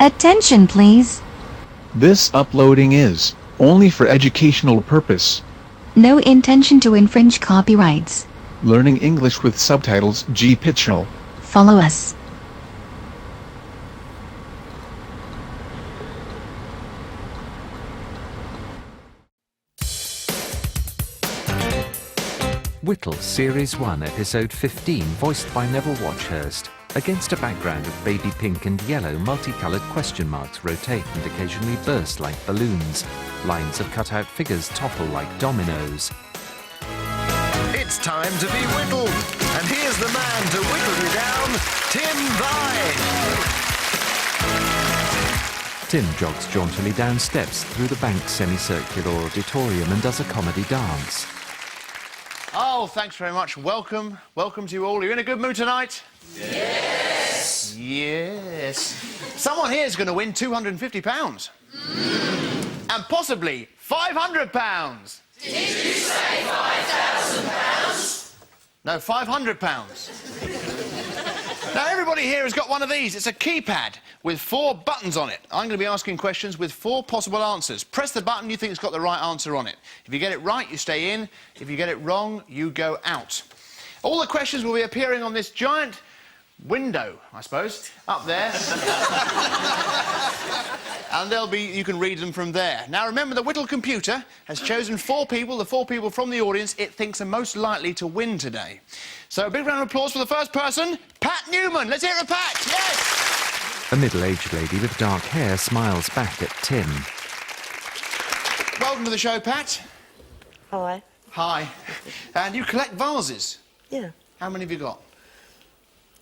Attention, please. This uploading is only for educational purpose. No intention to infringe copyrights. Learning English with Subtitles GPITRAL. Follow us. Whittle, Series 1, Episode 15, voiced by Neville Watchhurst. Against a background of baby pink and yellow, multicoloured question marks rotate and occasionally burst like balloons. Lines of cut-out figures topple like dominoes. It's time to be whittled, and here's the man to whittle you down, Tim Vine. Tim jogs jauntily down steps through the bank's semicircular auditorium and does a comedy dance. Oh, thanks very much. Welcome to you all. Are you in a good mood tonight? Yes! Yes. Someone here is going to win £250. And possibly £500. Did you say £5,000? No, £500. Now, everybody here has got one of these. It's a keypad with 4 buttons on it. I'm going to be asking questions with 4 possible answers. Press the button you think has got the right answer on it. If you get it right, you stay in. If you get it wrong, you go out. All the questions will be appearing on this giant window, I suppose, up there. And you can read them from there. Now, remember, the Whittle computer has chosen 4 people, the 4 people from the audience it thinks are most likely to win today. So, a big round of applause for the first person, Pat Newman. Let's hear it for Pat. Yes! A middle-aged lady with dark hair smiles back at Tim. Welcome to the show, Pat. Hi. Hi. And you collect vases? Yeah. How many have you got?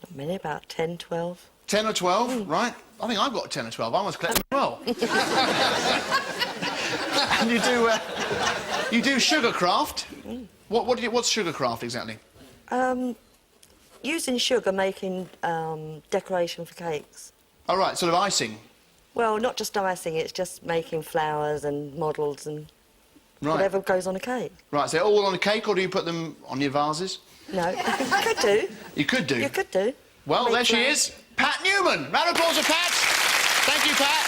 Not many, about 10, 12. 10 or 12, right? I think I've got 10 or 12. I must collect them as well. And you do sugarcraft. What's sugarcraft exactly? Using sugar, making decoration for cakes. Oh, right, sort of icing. Well, not just icing, it's just making flowers and models and whatever goes on a cake. Right, so all on a cake, or do you put them on your vases? No, you could do. You could do? You could do. Well, there she is, Pat Newman. Round of applause for Pat. Thank you, Pat.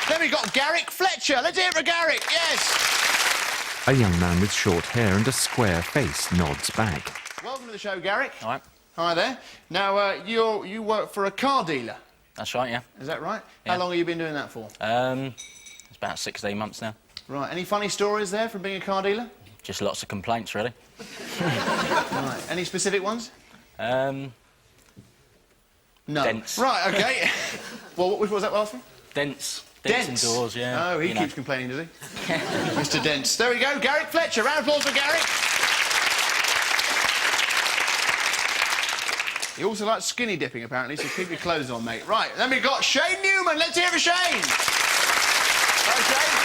Then we've got Garrick Fletcher. Let's hear it for Garrick, yes. A young man with short hair and a square face nods back. Welcome to the show, Garrick. All right. Hi there. Now, you work for a car dealer. That's right, yeah. Is that right? Yeah. How long have you been doing that for? It's about 16 months now. Right. Any funny stories there from being a car dealer? Just lots of complaints, really. Right. Any specific ones? No. Dents. Right, OK. Well, which was that last one? Dents. Dents? Indoors, yeah. Oh, he keeps complaining, does he? Mr. Dents. There we go, Garrick Fletcher. Round of applause for Garrick. He also likes skinny dipping, apparently, so keep your clothes on, mate. Right, then we've got Shane Newman. Let's hear it for Shane. Hello, Shane.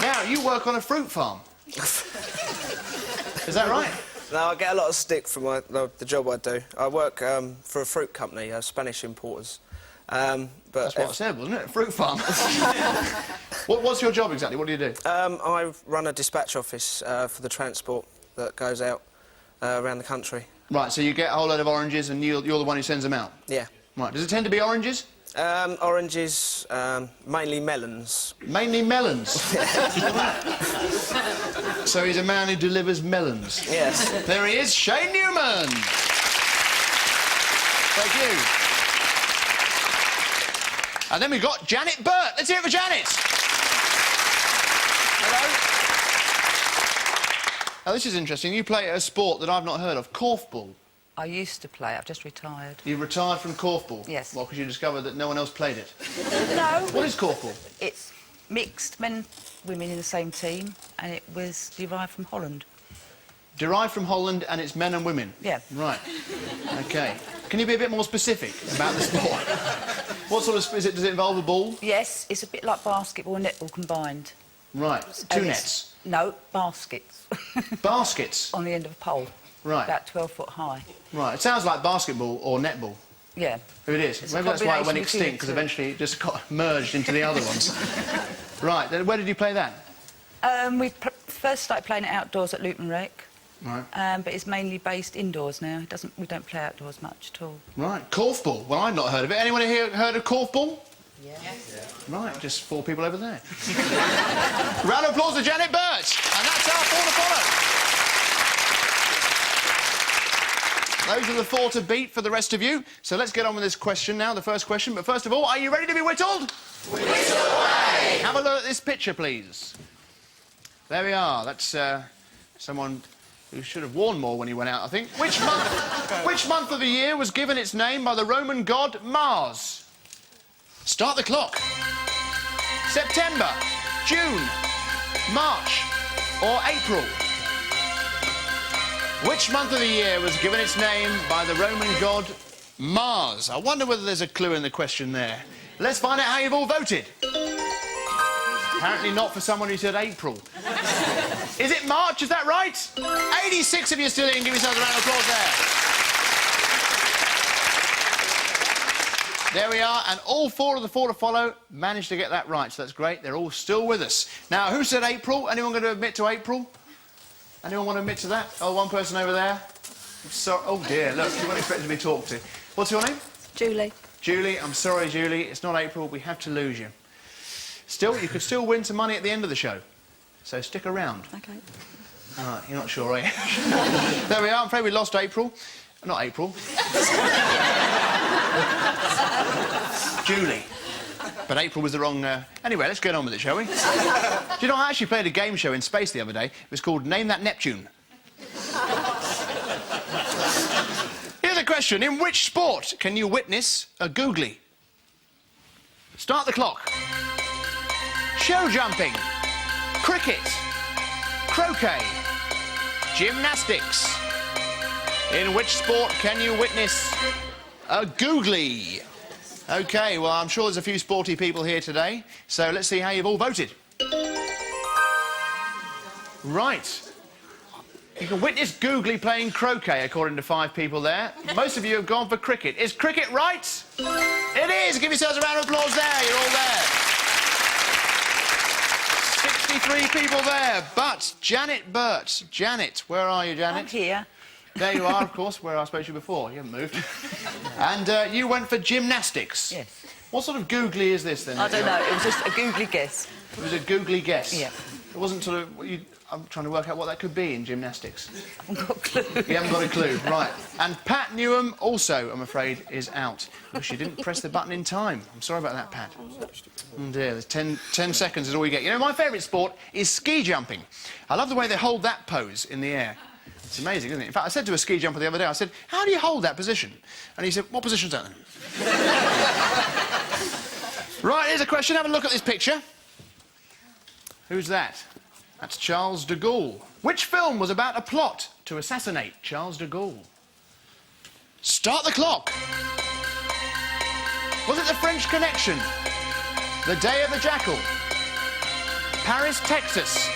Now, you work on a fruit farm. Is that right? No, I get a lot of stick from the job I do. I work for a fruit company, Spanish importers. But That's what I said, wasn't it? A fruit farm. What's your job exactly? What do you do? I run a dispatch office for the transport that goes out around the country. Right, so you get a whole load of oranges and you're the one who sends them out? Yeah. Right, does it tend to be oranges? Oranges, mainly melons. Mainly melons? So he's a man who delivers melons? Yes. There he is, Shane Newman! Thank you. And then we've got Janet Burt. Let's hear it for Janet. Hello. Now, this is interesting. You play a sport that I've not heard of, korfball. I used to play. I've just retired. You retired from korfball? Yes. Well, because you discovered that no one else played it. No. What is korfball? It's mixed men, women in the same team, and it was derived from Holland. Derived from Holland, and it's men and women? Yeah. Right. OK. Can you be a bit more specific about the sport? What sort of... Does it involve a ball? Yes, it's a bit like basketball and netball combined. Right. Two nets? No, baskets. Baskets? On the end of a pole. Right. About 12 foot high. Right. It sounds like basketball or netball. Yeah. It is. It's Maybe that's why it went combination extinct, because eventually it just got merged into the other ones. Right. Then where did you play that? We first started playing it outdoors at Luton Rec. Right. But it's mainly based indoors now. We don't play outdoors much at all. Right. Korfball. Well, I've not heard of it. Anyone here heard of korfball? Yes. Yeah. Right, just 4 people over there. Round of applause to Janet Burt. And that's our 4 to follow. Those are the 4 to beat for the rest of you. So let's get on with this question now, the first question. But first of all, are you ready to be whittled? Whittle away! Have a look at this picture, please. There we are. That's someone who should have worn more when he went out, I think. Which month of the year was given its name by the Roman god Mars? Start the clock. September, June, March, or April? Which month of the year was given its name by the Roman god Mars? I wonder whether there's a clue in the question there. Let's find out how you've all voted. Apparently not for someone who said April. Is it March? Is that right? 86 of you still in. Give yourselves a round of applause there. There we are, and all 4 of the 4 to follow managed to get that right, so that's great. They're all still with us. Now, who said April? Anyone going to admit to April? Anyone want to admit to that? Oh, one person over there. So, oh dear, look, you weren't expected to be talked to. What's your name? Julie. Julie, I'm sorry, Julie, it's not April. We have to lose you. Still, you could still win some money at the end of the show. So stick around. OK. All right, you're not sure, are you? There we are. I'm afraid we lost April. Not April. Julie. But April was the wrong... Anyway, let's get on with it, shall we? Do you know, I actually played a game show in space the other day. It was called Name That Neptune. Here's a question. In which sport can you witness a googly? Start the clock. Show jumping. Cricket. Croquet. Gymnastics. In which sport can you witness a googly? OK, well, I'm sure there's a few sporty people here today, so let's see how you've all voted. Right. You can witness googly playing croquet, according to 5 people there. Most of you have gone for cricket. Is cricket right? It is! Give yourselves a round of applause there. You're all there. 63 people there, but Janet Burt. Janet, where are you, Janet? I'm here. There you are, of course, where I spoke to you before. You haven't moved. And you went for gymnastics. Yes. What sort of googly is this, then? I don't know. It was just a googly guess. It was a googly guess? Yeah. It wasn't sort of... I'm trying to work out what that could be in gymnastics. I haven't got a clue. You haven't got a clue, right. And Pat Newham also, I'm afraid, is out. Oh, she didn't press the button in time. I'm sorry about that, Pat. Oh, dear, there's 10 seconds is all you get. You know, my favourite sport is ski jumping. I love the way they hold that pose in the air. It's amazing, isn't it? In fact, I said to a ski jumper the other day, I said, how do you hold that position? And he said, what position's that then? Right, here's a question. Have a look at this picture. Who's that? That's Charles de Gaulle. Which film was about a plot to assassinate Charles de Gaulle? Start the clock. Was it The French Connection? The Day of the Jackal? Paris, Texas?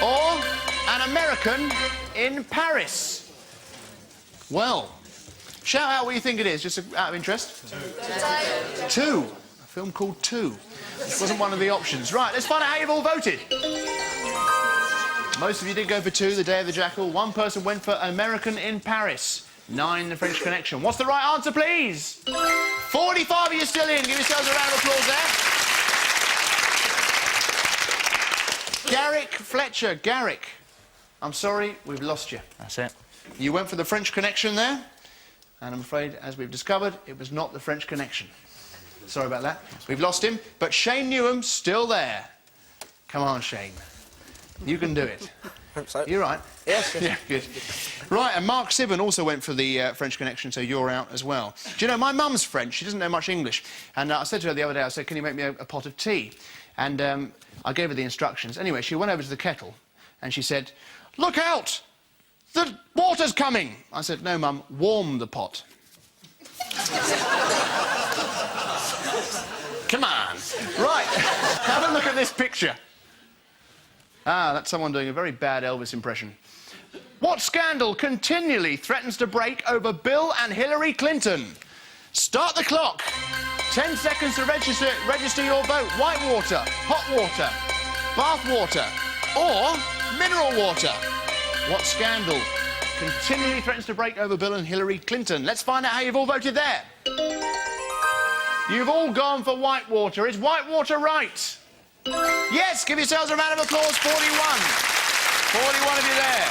Or An American in Paris? Well, shout out what you think it is, just out of interest. Two. A film called Two. Which wasn't one of the options. Right, let's find out how you've all voted. Most of you did go for Two, The Day of the Jackal. 1 person went for An American in Paris. 9, The French Connection. What's the right answer, please? 45 of you still in. Give yourselves a round of applause there. Garrick Fletcher. Garrick, I'm sorry, we've lost you. That's it. You went for The French Connection there, and I'm afraid, as we've discovered, it was not The French Connection. Sorry about that. We've lost him, but Shane Newham's still there. Come on, Shane. You can do it. Hope so. You're right. Yes. Yeah, good. Right, and Mark Sibben also went for the French Connection, so you're out as well. Do you know, my mum's French. She doesn't know much English. And I said to her the other day, I said, can you make me a pot of tea? And I gave her the instructions. Anyway, she went over to the kettle, and she said, look out! The water's coming! I said, no, Mum, warm the pot. Come on. Right, have a look at this picture. Ah, that's someone doing a very bad Elvis impression. What scandal continually threatens to break over Bill and Hillary Clinton? Start the clock. 10 seconds to register your vote. White water, hot water, bath water, or mineral water. What scandal continually threatens to break over Bill and Hillary Clinton? Let's find out how you've all voted there. You've all gone for Whitewater. Is Whitewater right? Yes, give yourselves a round of applause. 41. 41 of you there.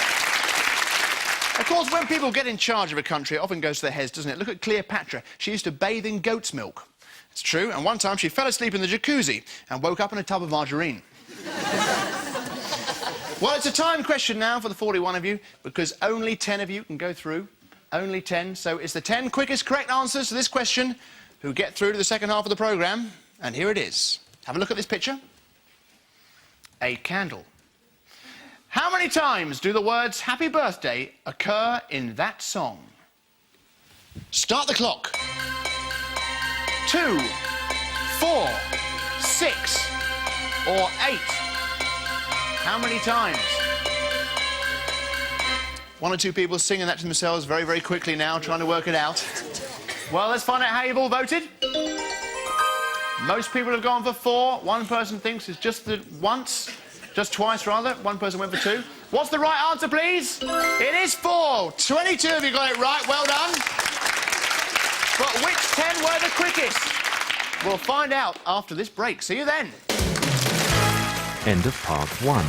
Of course, when people get in charge of a country, it often goes to their heads, doesn't it? Look at Cleopatra. She used to bathe in goat's milk. It's true, and one time she fell asleep in the jacuzzi and woke up in a tub of margarine. Well, it's a time question now for the 41 of you, because only 10 of you can go through. Only 10. So it's the 10 quickest correct answers to this question who get through to the second half of the programme. And here it is. Have a look at this picture. A candle. How many times do the words happy birthday occur in that song? Start the clock. 2, 4, 6, or 8? How many times? One or two people singing that to themselves very, very quickly now, trying to work it out. Well, let's find out how you've all voted. Most people have gone for 4. One person thinks it's just the once. Just twice, rather. One person went for 2. What's the right answer, please? It is 4. 22 of you got it right. Well done. But which 10 were the quickest? We'll find out after this break. See you then. End of part 1.